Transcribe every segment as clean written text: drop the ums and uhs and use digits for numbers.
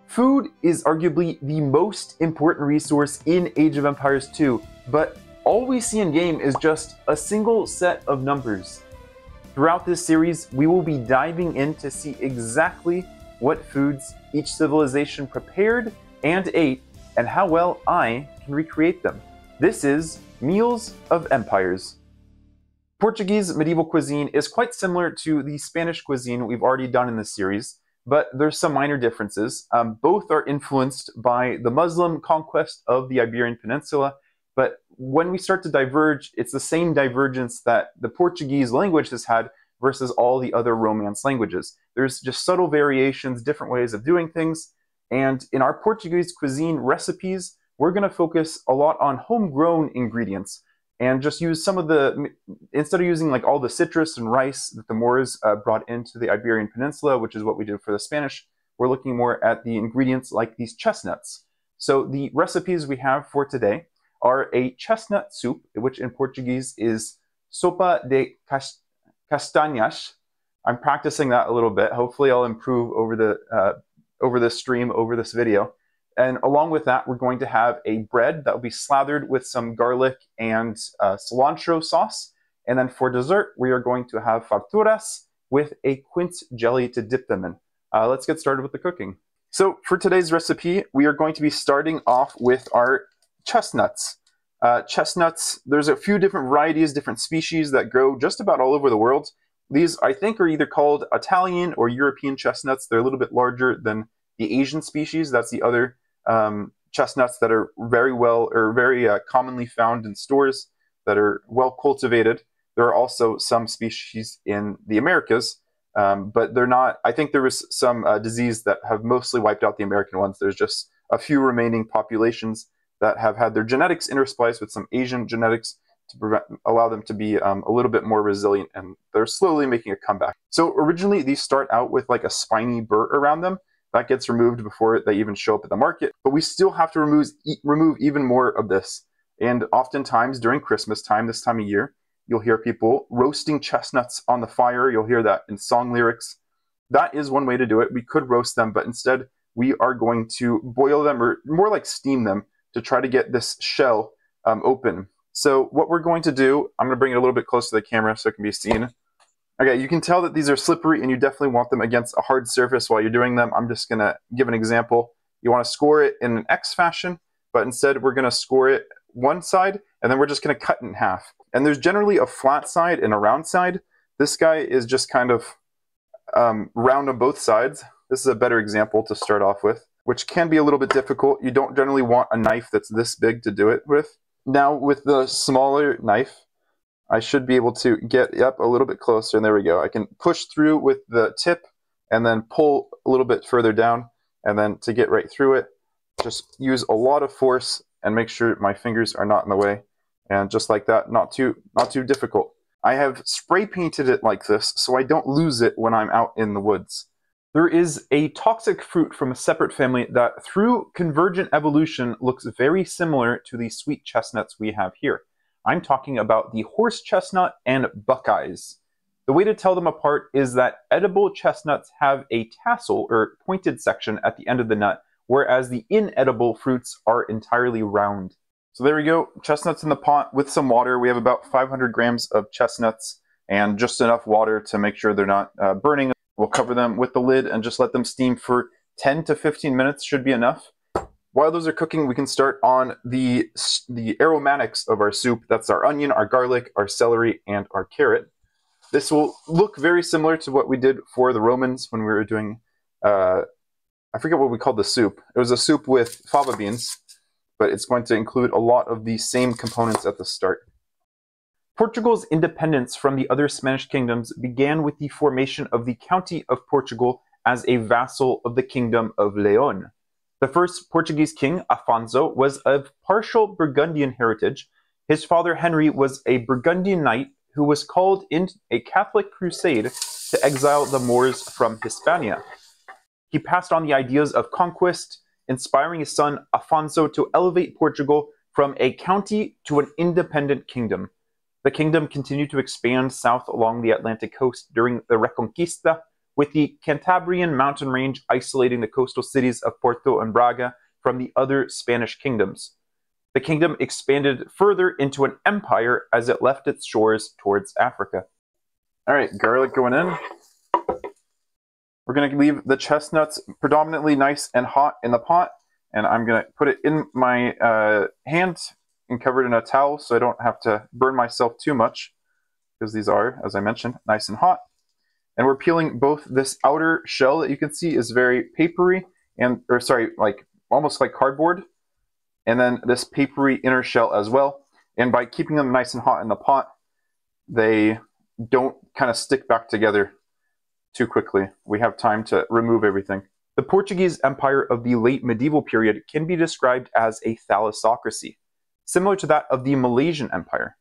Food is arguably the most important resource in Age of Empires 2, but all we see in game is just a single set of numbers. Throughout this series, we will be diving in to see exactly what foods each civilization prepared and ate, and how well I can recreate them. This is Meals of Empires. Portuguese medieval cuisine is quite similar to the Spanish cuisine we've already done in this series, but there's some minor differences. Both are influenced by the Muslim conquest of the Iberian Peninsula, but when we start to diverge, it's the same divergence that the Portuguese language has had versus all the other Romance languages. There's just subtle variations, different ways of doing things, and in our Portuguese cuisine recipes, we're going to focus a lot on homegrown ingredients and just use some of the, instead of using like all the citrus and rice that the Moors brought into the Iberian Peninsula, which is what we did for the Spanish, we're looking more at the ingredients like these chestnuts. So the recipes we have for today are a chestnut soup, which in Portuguese is sopa de castanhas. I'm practicing that a little bit. Hopefully I'll improve over the stream, over this video. And along with that, we're going to have a bread that will be slathered with some garlic and cilantro sauce. And then for dessert, we are going to have farturas with a quince jelly to dip them in. Let's get started with the cooking. So for today's recipe, we are going to be starting off with our chestnuts. Chestnuts, there's a few different varieties, different species that grow just about all over the world. These, I think, are either called Italian or European chestnuts. They're a little bit larger than the Asian species. That's the other chestnuts that are very commonly found in stores that are well cultivated. There are also some species in the Americas, but they're not. I think there was some disease that have mostly wiped out the American ones. There's just a few remaining populations that have had their genetics interspliced with some Asian genetics to allow them to be a little bit more resilient, and they're slowly making a comeback. So originally these start out with like a spiny burr around them. That gets removed before they even show up at the market, but we still have to remove even more of this. And oftentimes during Christmas time, this time of year, you'll hear people roasting chestnuts on the fire. You'll hear that in song lyrics. That is one way to do it. We could roast them, but instead we are going to boil them, or more like steam them, to try to get this shell open. So what we're going to do, I'm going to bring it a little bit closer to the camera so it can be seen. Okay, you can tell that these are slippery and you definitely want them against a hard surface while you're doing them. I'm just going to give an example. You want to score it in an X fashion, but instead we're going to score it one side and then we're just going to cut it in half. And there's generally a flat side and a round side. This guy is just kind of round on both sides. This is a better example to start off with, which can be a little bit difficult. You don't generally want a knife that's this big to do it with. Now with the smaller knife, I should be able to get up a little bit closer, and there we go. I can push through with the tip and then pull a little bit further down, and then to get right through it, just use a lot of force and make sure my fingers are not in the way. And just like that, not too difficult. I have spray painted it like this so I don't lose it when I'm out in the woods. There is a toxic fruit from a separate family that through convergent evolution looks very similar to the sweet chestnuts we have here. I'm talking about the horse chestnut and buckeyes. The way to tell them apart is that edible chestnuts have a tassel or pointed section at the end of the nut, whereas the inedible fruits are entirely round. So there we go, chestnuts in the pot with some water. We have about 500 grams of chestnuts and just enough water to make sure they're not burning. We'll cover them with the lid and just let them steam for 10 to 15 minutes should be enough. While those are cooking, we can start on the aromatics of our soup. That's our onion, our garlic, our celery, and our carrot. This will look very similar to what we did for the Romans when we were doing, I forget what we called the soup. It was a soup with fava beans, but it's going to include a lot of the same components at the start. Portugal's independence from the other Spanish kingdoms began with the formation of the County of Portugal as a vassal of the Kingdom of Leon. The first Portuguese king, Afonso, was of partial Burgundian heritage. His father Henry was a Burgundian knight who was called in a Catholic crusade to exile the Moors from Hispania. He passed on the ideas of conquest, inspiring his son Afonso to elevate Portugal from a county to an independent kingdom. The kingdom continued to expand south along the Atlantic coast during the Reconquista, with the Cantabrian mountain range isolating the coastal cities of Porto and Braga from the other Spanish kingdoms. The kingdom expanded further into an empire as it left its shores towards Africa. All right, garlic going in. We're going to leave the chestnuts predominantly nice and hot in the pot, and I'm going to put it in my hand and cover it in a towel so I don't have to burn myself too much, because these are, as I mentioned, nice and hot. And we're peeling both. This outer shell that you can see is very papery, like almost like cardboard, and then this papery inner shell as well. And by keeping them nice and hot in the pot, they don't kind of stick back together too quickly. We have time to remove everything. The Portuguese Empire of the late medieval period can be described as a thalassocracy, similar to that of the Malaysian Empire.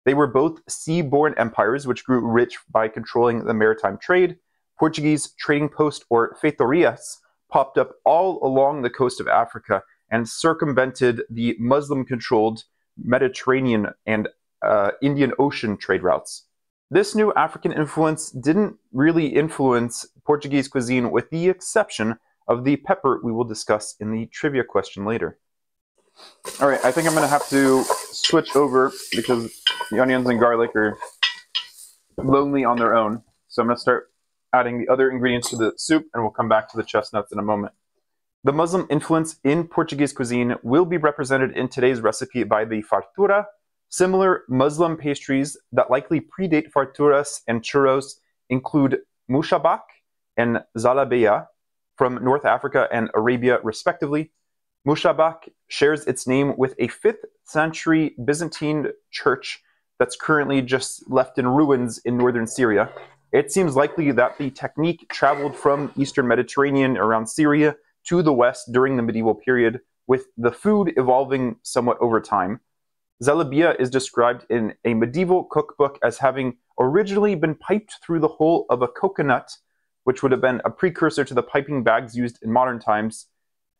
They were both sea-borne empires which grew rich by controlling the maritime trade. Portuguese trading posts, or farturas, popped up all along the coast of Africa and circumvented the Muslim-controlled Mediterranean and Indian Ocean trade routes. This new African influence didn't really influence Portuguese cuisine, with the exception of the pepper we will discuss in the trivia question later. All right, I think I'm going to have to switch over because the onions and garlic are lonely on their own. So I'm going to start adding the other ingredients to the soup, and we'll come back to the chestnuts in a moment. The Muslim influence in Portuguese cuisine will be represented in today's recipe by the fartura. Similar Muslim pastries that likely predate farturas and churros include mushabak and zalabeya from North Africa and Arabia, respectively. Mushabak shares its name with a 5th century Byzantine church that's currently just left in ruins in northern Syria. It seems likely that the technique traveled from Eastern Mediterranean around Syria to the West during the medieval period, with the food evolving somewhat over time. Zalabeya is described in a medieval cookbook as having originally been piped through the hole of a coconut, which would have been a precursor to the piping bags used in modern times.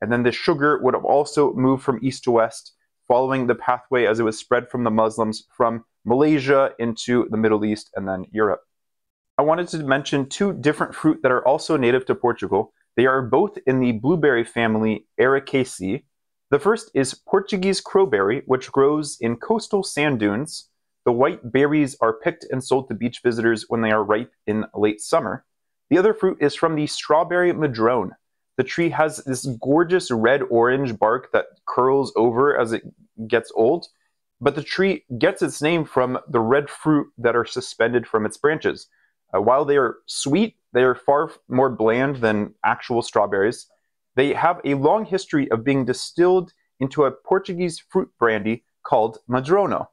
And then the sugar would have also moved from east to west, following the pathway as it was spread from the Muslims from Malaysia into the Middle East and then Europe. I wanted to mention two different fruit that are also native to Portugal. They are both in the blueberry family Aracaceae. The first is Portuguese crowberry, which grows in coastal sand dunes. The white berries are picked and sold to beach visitors when they are ripe in late summer. The other fruit is from the strawberry madrone. The tree has this gorgeous red-orange bark that curls over as it gets old, but the tree gets its name from the red fruit that are suspended from its branches. While they are sweet, they are far more bland than actual strawberries. They have a long history of being distilled into a Portuguese fruit brandy called madrono.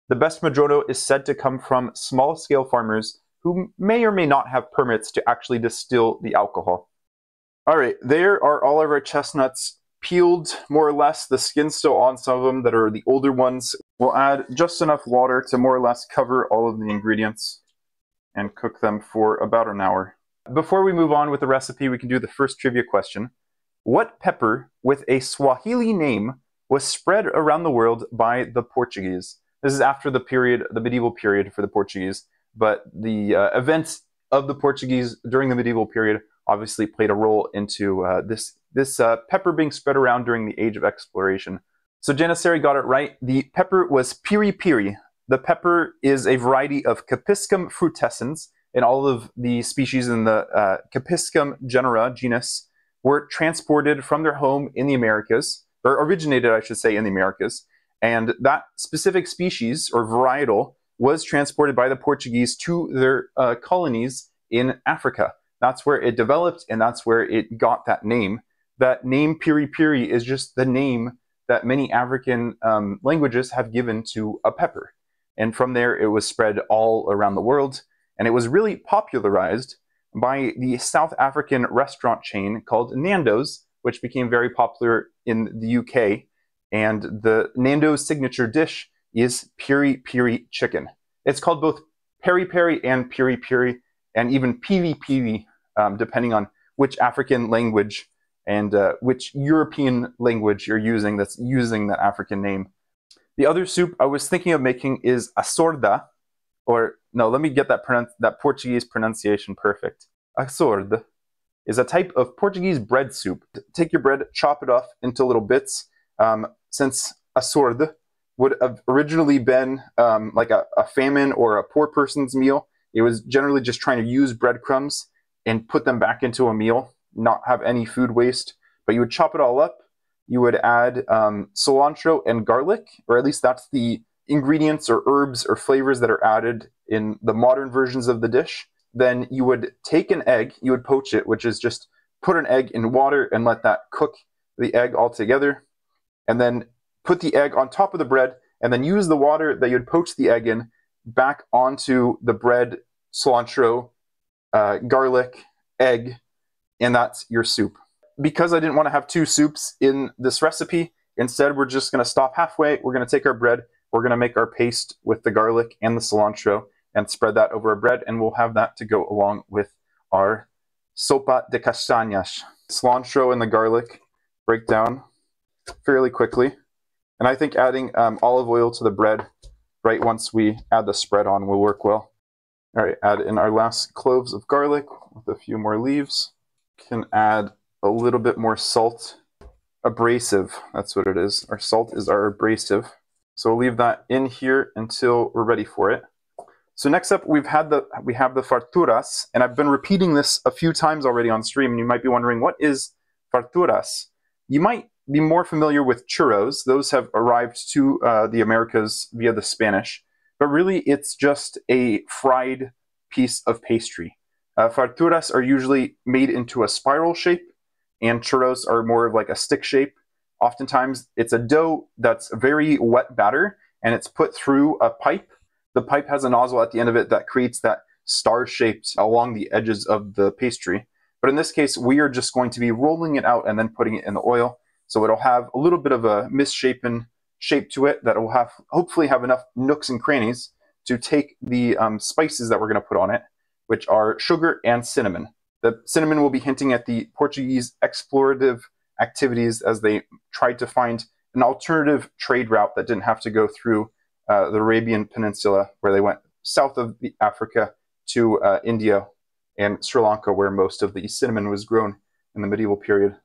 The best madrono is said to come from small-scale farmers who may or may not have permits to actually distill the alcohol. All right, there are all of our chestnuts peeled, more or less. The skin's still on some of them that are the older ones. We'll add just enough water to more or less cover all of the ingredients and cook them for about an hour. Before we move on with the recipe, we can do the first trivia question. What pepper with a Swahili name was spread around the world by the Portuguese? This is after the period, the medieval period for the Portuguese, but the events of the Portuguese during the medieval period obviously played a role into this pepper being spread around during the Age of Exploration. So Janissary got it right. The pepper was piri piri. The pepper is a variety of Capsicum frutescens, and all of the species in the Capsicum genus were transported from their home in the Americas, or originated, I should say, in the Americas. And that specific species, or varietal, was transported by the Portuguese to their colonies in Africa. That's where it developed, and that's where it got that name. That name, piri piri, is just the name that many African languages have given to a pepper. And from there, it was spread all around the world. And it was really popularized by the South African restaurant chain called Nando's, which became very popular in the UK. And the Nando's signature dish is piri piri chicken. It's called both peri peri and piri piri, and even pili pili, depending on which African language and which European language you're using that's using that African name. The other soup I was thinking of making is Acorda, or no, let me get that Portuguese pronunciation perfect. Acorda is a type of Portuguese bread soup. Take your bread, chop it off into little bits. Since Acorda would have originally been like a famine or a poor person's meal, it was generally just trying to use breadcrumbs and put them back into a meal, not have any food waste. But you would chop it all up. You would add cilantro and garlic, or at least that's the ingredients or herbs or flavors that are added in the modern versions of the dish. Then you would take an egg, you would poach it, which is just put an egg in water and let that cook the egg all together. And then put the egg on top of the bread, and then use the water that you'd poach the egg in back onto the bread, cilantro, garlic, egg, and that's your soup. Because I didn't want to have two soups in this recipe, instead we're just going to stop halfway. We're going to take our bread, we're going to make our paste with the garlic and the cilantro and spread that over our bread, and we'll have that to go along with our sopa de castañas. Cilantro and the garlic break down fairly quickly, and I think adding olive oil to the bread right once we add the spread on will work well. All right, add in our last cloves of garlic with a few more leaves. Can add a little bit more salt. Abrasive, that's what it is. Our salt is our abrasive. So we'll leave that in here until we're ready for it. So next up, we have the farturas, and I've been repeating this a few times already on stream, and you might be wondering, what is farturas? You might be more familiar with churros. Those have arrived to the Americas via the Spanish, but really it's just a fried piece of pastry. Farturas are usually made into a spiral shape, and churros are more of like a stick shape. Oftentimes, it's a dough that's very wet batter, and it's put through a pipe. The pipe has a nozzle at the end of it that creates that star shaped along the edges of the pastry. But in this case, we are just going to be rolling it out and then putting it in the oil. So it'll have a little bit of a misshapen shape to it that will hopefully have enough nooks and crannies to take the spices that we're going to put on it, which are sugar and cinnamon. The cinnamon will be hinting at the Portuguese explorative activities as they tried to find an alternative trade route that didn't have to go through the Arabian Peninsula, where they went south of Africa to India and Sri Lanka, where most of the cinnamon was grown in the medieval period.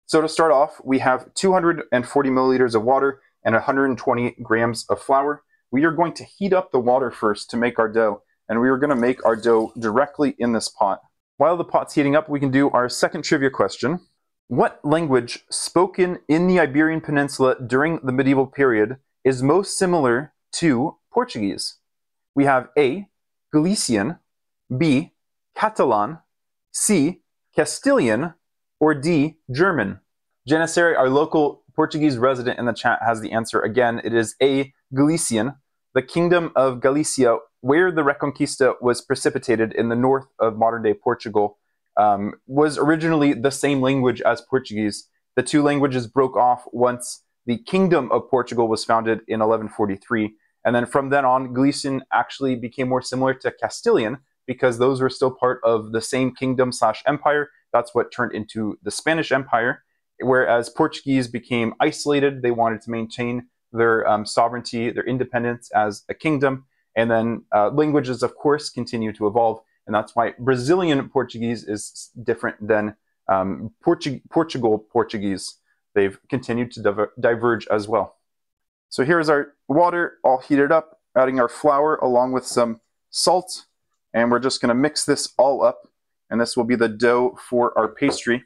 So to start off, we have 240 milliliters of water and 120 grams of flour. We are going to heat up the water first to make our dough, and we are going to make our dough directly in this pot. While the pot's heating up, we can do our second trivia question. What language spoken in the Iberian Peninsula during the medieval period is most similar to Portuguese? We have A, Galician, B, Catalan, C, Castilian, or D, German? Janissary, our local Portuguese resident in the chat, has the answer again. It is A, Galician. The Kingdom of Galicia, where the Reconquista was precipitated in the north of modern-day Portugal, was originally the same language as Portuguese. The two languages broke off once the Kingdom of Portugal was founded in 1143. And then from then on, Galician actually became more similar to Castilian because those were still part of the same kingdom/empire. That's what turned into the Spanish Empire. Whereas Portuguese became isolated, they wanted to maintain their sovereignty, their independence as a kingdom. And then languages, of course, continue to evolve. And that's why Brazilian Portuguese is different than Portugal Portuguese. They've continued to diverge as well. So here's our water all heated up, adding our flour along with some salt. And we're just going to mix this all up. And this will be the dough for our pastry.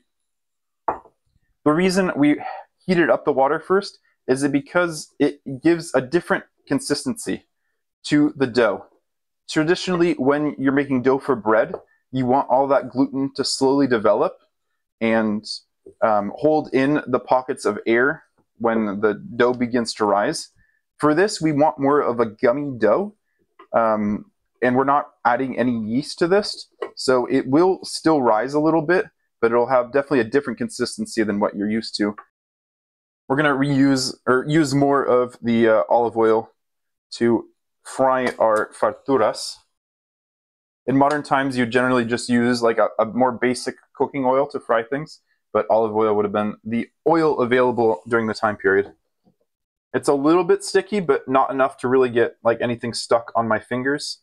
The reason we heated up the water first is because it gives a different consistency to the dough. Traditionally, when you're making dough for bread, you want all that gluten to slowly develop and hold in the pockets of air when the dough begins to rise. For this, we want more of a gummy dough, and we're not adding any yeast to this, so it will still rise a little bit, but it'll have definitely a different consistency than what you're used to. We're going to use more of the olive oil to fry our farturas. In modern times, you generally just use like a more basic cooking oil to fry things, but olive oil would have been the oil available during the time period. It's a little bit sticky, but not enough to really get like anything stuck on my fingers.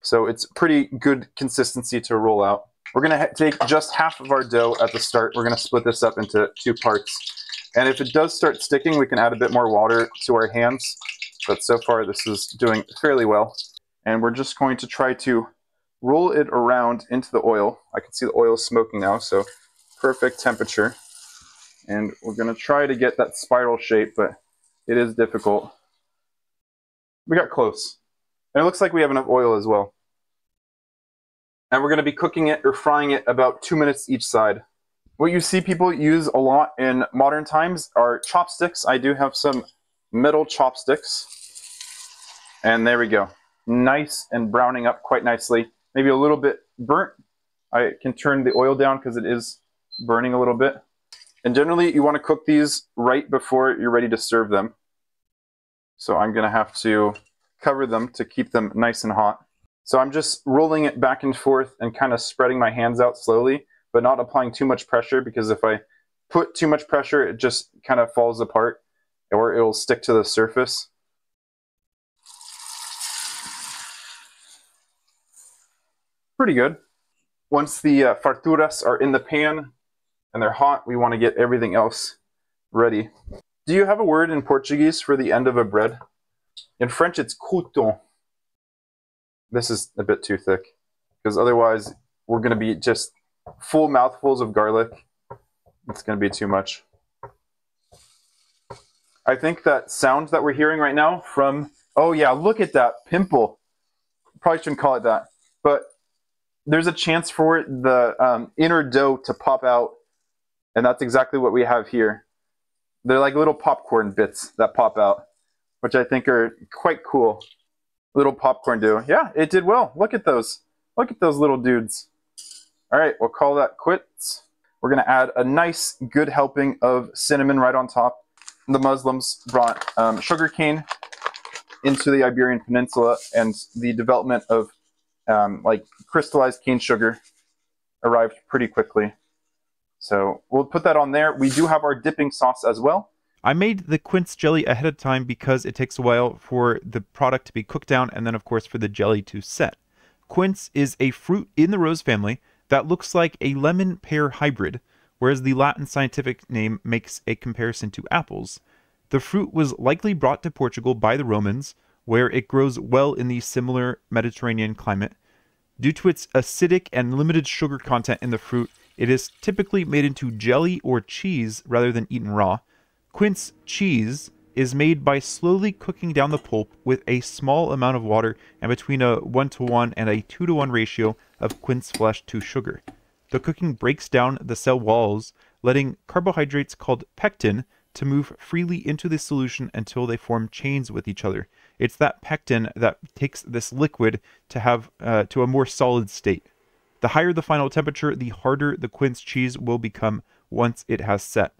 So it's pretty good consistency to roll out. We're going to take just half of our dough at the start. We're going to split this up into 2 parts. And if it does start sticking, we can add a bit more water to our hands. But so far, this is doing fairly well. And we're just going to try to roll it around into the oil. I can see the oil smoking now, so perfect temperature. And we're going to try to get that spiral shape, but it is difficult. We got close. And it looks like we have enough oil as well. And we're going to be cooking it or frying it about 2 minutes each side. What you see people use a lot in modern times are chopsticks. I do have some metal chopsticks. And there we go. Nice and browning up quite nicely. Maybe a little bit burnt. I can turn the oil down because it is burning a little bit. And generally you want to cook these right before you're ready to serve them. So I'm going to have to cover them to keep them nice and hot. So I'm just rolling it back and forth and kind of spreading my hands out slowly, but not applying too much pressure, because if I put too much pressure, it just kind of falls apart or it'll stick to the surface. Pretty good. Once the farturas are in the pan and they're hot, we want to get everything else ready. Do you have a word in Portuguese for the end of a bread? In French, it's crouton. This is a bit too thick, because otherwise we're going to be just full mouthfuls of garlic. It's going to be too much. I think that sound that we're hearing right now from, oh yeah, look at that pimple. Probably shouldn't call it that, but there's a chance for the inner dough to pop out, and that's exactly what we have here. They're like little popcorn bits that pop out, which I think are quite cool. Little popcorn dough. Yeah, it did well. Look at those. Look at those little dudes. All right, we'll call that quits. We're going to add a nice, good helping of cinnamon right on top. The Muslims brought sugarcane into the Iberian Peninsula, and the development of like crystallized cane sugar arrived pretty quickly. So we'll put that on there. We do have our dipping sauce as well. I made the quince jelly ahead of time because it takes a while for the product to be cooked down and then, of course, for the jelly to set. Quince is a fruit in the rose family that looks like a lemon-pear hybrid, whereas the Latin scientific name makes a comparison to apples. The fruit was likely brought to Portugal by the Romans, where it grows well in the similar Mediterranean climate. Due to its acidic and limited sugar content in the fruit, it is typically made into jelly or cheese rather than eaten raw. Quince cheese is made by slowly cooking down the pulp with a small amount of water and between a 1:1 and a 2:1 ratio of quince flesh to sugar. The cooking breaks down the cell walls, letting carbohydrates called pectin to move freely into the solution until they form chains with each other. It's that pectin that takes this liquid to have to a more solid state. The higher the final temperature, the harder the quince cheese will become once it has set.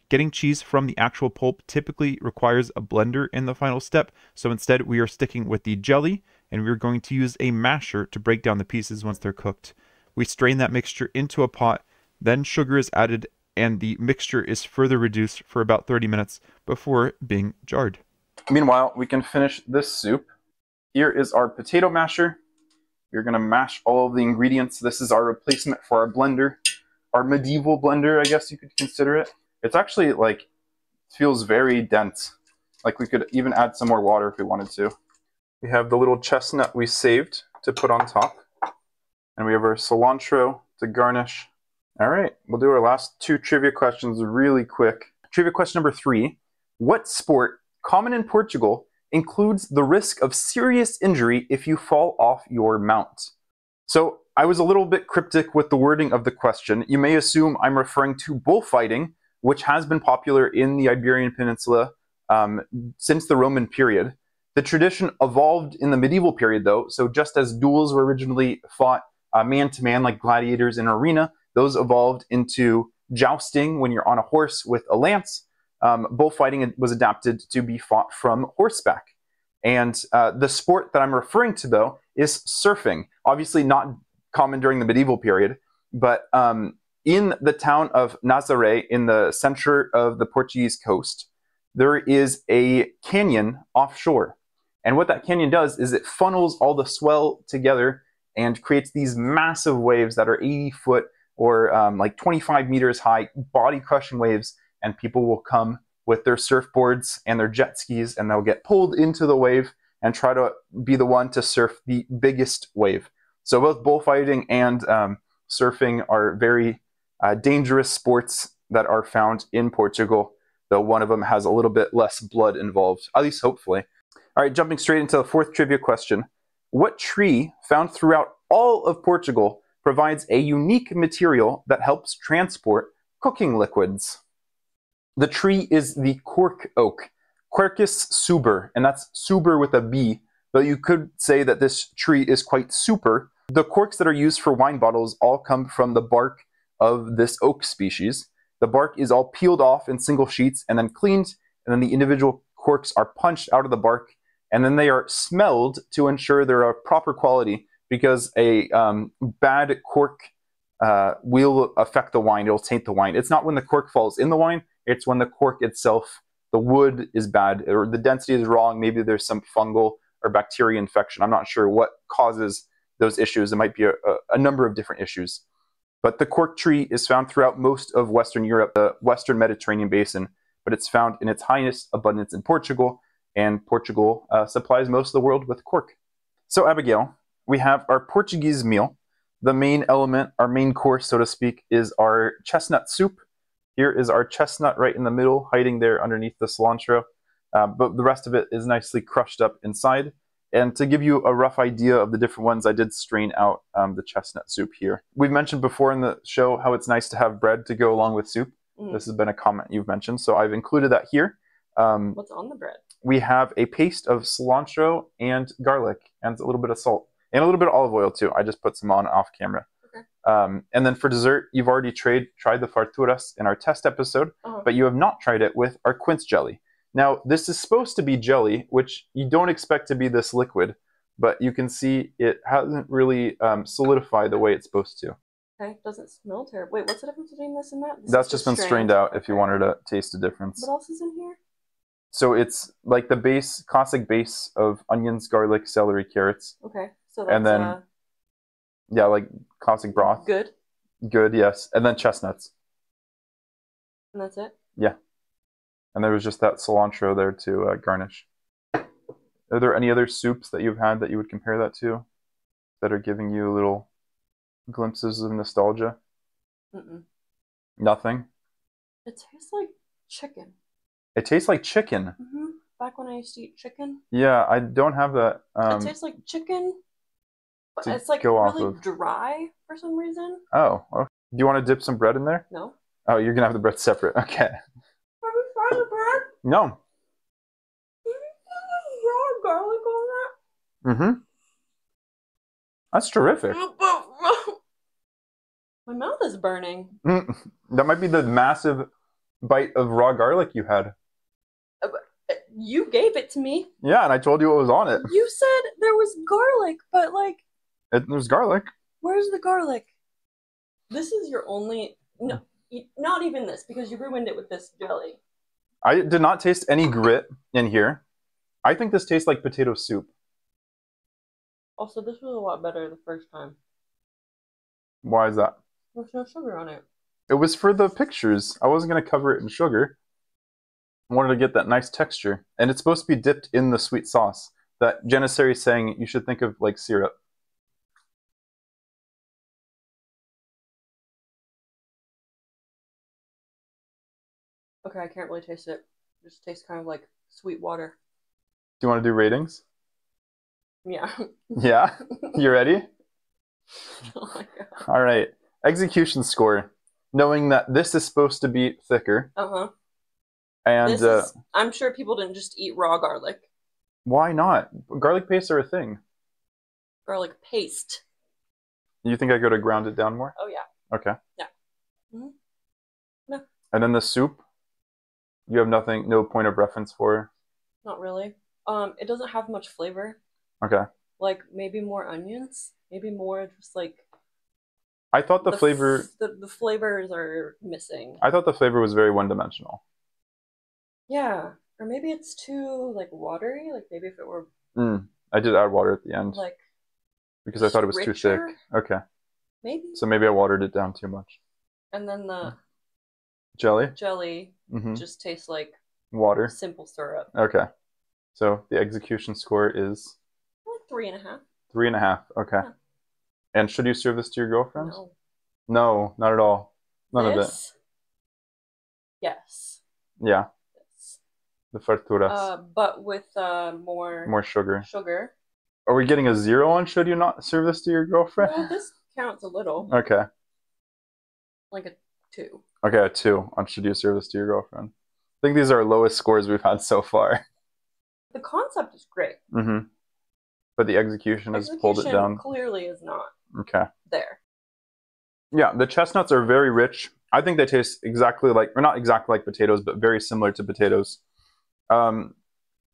Getting cheese from the actual pulp typically requires a blender in the final step, so instead we are sticking with the jelly, and we're going to use a masher to break down the pieces once they're cooked. We strain that mixture into a pot, then sugar is added, and the mixture is further reduced for about 30 minutes before being jarred. Meanwhile, we can finish this soup. Here is our potato masher. We're going to mash all of the ingredients. This is our replacement for our blender, our medieval blender, I guess you could consider it. It's actually like, feels very dense. Like we could even add some more water if we wanted to. We have the little chestnut we saved to put on top. And we have our cilantro to garnish. All right, we'll do our last 2 trivia questions really quick. Trivia question number 3. What sport, common in Portugal, includes the risk of serious injury if you fall off your mount? So I was a little bit cryptic with the wording of the question. You may assume I'm referring to bullfighting, which has been popular in the Iberian Peninsula since the Roman period. The tradition evolved in the medieval period, though, so just as duels were originally fought man-to-man like gladiators in an arena, those evolved into jousting when you're on a horse with a lance. Bullfighting was adapted to be fought from horseback. And the sport that I'm referring to, though, is surfing. Obviously not common during the medieval period, but in the town of Nazaré, in the center of the Portuguese coast, there is a canyon offshore. And what that canyon does is it funnels all the swell together and creates these massive waves that are 80-foot or like 25 meters high, body-crushing waves, and people will come with their surfboards and their jet skis, and they'll get pulled into the wave and try to be the one to surf the biggest wave. So both bullfighting and surfing are very dangerous sports that are found in Portugal, though one of them has a little bit less blood involved, at least hopefully. All right, jumping straight into the fourth trivia question. What tree found throughout all of Portugal provides a unique material that helps transport cooking liquids? The tree is the cork oak, Quercus suber, and that's suber with a B, but you could say that this tree is quite super. The corks that are used for wine bottles all come from the bark of this oak species. The bark is all peeled off in single sheets and then cleaned, and then the individual corks are punched out of the bark, and then they are smelled to ensure they're of proper quality, because a bad cork will affect the wine. It'll taint the wine. It's not when the cork falls in the wine, it's when the cork itself, the wood is bad, or the density is wrong. Maybe there's some fungal or bacteria infection. I'm not sure what causes those issues. It might be a number of different issues. But the cork tree is found throughout most of Western Europe, the Western Mediterranean basin, but it's found in its highest abundance in Portugal, and Portugal supplies most of the world with cork. So Abigail, we have our Portuguese meal. The main element, our main course, so to speak, is our chestnut soup. Here is our chestnut right in the middle, hiding there underneath the cilantro. But the rest of it is nicely crushed up inside. And to give you a rough idea of the different ones, I did strain out the chestnut soup here. We've mentioned before in the show how it's nice to have bread to go along with soup. This has been a comment you've mentioned, so I've included that here. What's on the bread? We have a paste of cilantro and garlic, and a little bit of salt, and a little bit of olive oil too. I just put some on off camera. Okay. And then for dessert, you've already tried the farturas in our test episode, but you have not tried it with our quince jelly. Now, this is supposed to be jelly, which you don't expect to be this liquid, but you can see it hasn't really solidified the way it's supposed to. Okay, doesn't smell terrible. Wait, what's the difference between this and that? That's just been strained out if you wanted to taste the difference. What else is in here? So it's like the base, classic base of onions, garlic, celery, carrots. Okay, so that's, and then, yeah, like classic broth. Good. Good, yes. And then chestnuts. And that's it? Yeah. And there was just that cilantro there to garnish. Are there any other soups that you've had that you would compare that to, that are giving you little glimpses of nostalgia? Nothing? It tastes like chicken. It tastes like chicken? Back when I used to eat chicken. Yeah, I don't have that. It tastes like chicken, but it's like really dry for some reason. Oh, okay. Do you want to dip some bread in there? No. Oh, you're going to have the bread separate. Okay. Have you tried the bread? No. Did you put raw garlic on that? That's terrific. My mouth is burning. That might be the massive bite of raw garlic you had. You gave it to me. Yeah, and I told you what was on it. You said there was garlic, but like... There's garlic. Where's the garlic? This is your only... No, not even this, because you ruined it with this jelly. I did not taste any grit in here. I think this tastes like potato soup. Also, this was a lot better the first time. Why is that? There's no sugar on it. It was for the pictures. I wasn't going to cover it in sugar. I wanted to get that nice texture. And it's supposed to be dipped in the sweet sauce. That Janissary is saying you should think of like syrup. Okay, I can't really taste it. It just tastes kind of like sweet water. Do you want to do ratings? Yeah. Yeah? You ready? Oh my god. All right. Execution score. Knowing that this is supposed to be thicker. And I'm sure people didn't just eat raw garlic. Why not? Garlic pastes are a thing. Garlic paste. You think I go to ground it down more? Oh yeah. Okay. Yeah. No. And then the soup? You have nothing, no point of reference for? Not really. It doesn't have much flavor. Okay. Like maybe more onions. Maybe more just like... I thought the flavor... The flavors are missing. I thought the flavor was very one-dimensional. Yeah. Or maybe it's too, like, watery. Like, maybe if it were... I did add water at the end. Like, Because I thought it was too thick. richer? Okay. Maybe. So maybe I watered it down too much. And then the Jelly? jelly Mm-hmm. just tastes like Water. simple syrup. Okay. So the execution score is Like 3.5. 3.5. Okay. Yeah. And should you serve this to your girlfriends? No. No, not at all. None of it. This? Yes. Yeah. Yes. The farturas. But with more More sugar. sugar. Are we getting a 0 on should you not serve this to your girlfriend? Well, this counts a little. Okay. Like a 2. Okay, a 2 on should you serve this to your girlfriend. I think these are our lowest scores we've had so far. The concept is great. Mm-hmm. But the execution has pulled it down. Clearly is not Okay. there. Yeah, the chestnuts are very rich. I think they taste exactly like, or not exactly like potatoes, but very similar to potatoes.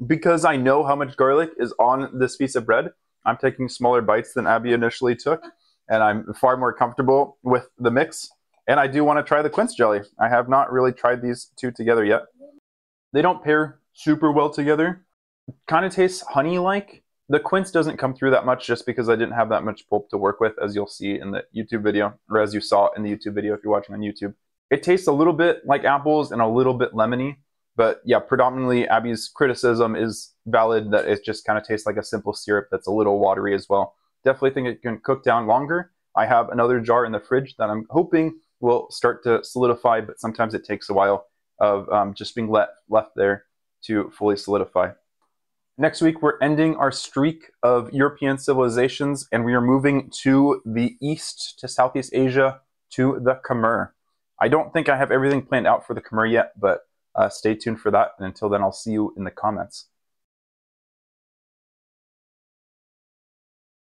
Because I know how much garlic is on this piece of bread, I'm taking smaller bites than Abby initially took, and I'm far more comfortable with the mix. And I do want to try the quince jelly. I have not really tried these two together yet. They don't pair super well together. Kind of tastes honey-like. The quince doesn't come through that much just because I didn't have that much pulp to work with, as you'll see in the YouTube video, or as you saw in the YouTube video if you're watching on YouTube. It tastes a little bit like apples and a little bit lemony, but yeah, predominantly Abby's criticism is valid that it just kind of tastes like a simple syrup that's a little watery as well. Definitely think it can cook down longer. I have another jar in the fridge that I'm hoping will start to solidify, but sometimes it takes a while of just being left there to fully solidify. Next week, we're ending our streak of European civilizations, and we are moving to the east, to Southeast Asia, to the Khmer. I don't think I have everything planned out for the Khmer yet, but stay tuned for that. And until then, I'll see you in the comments.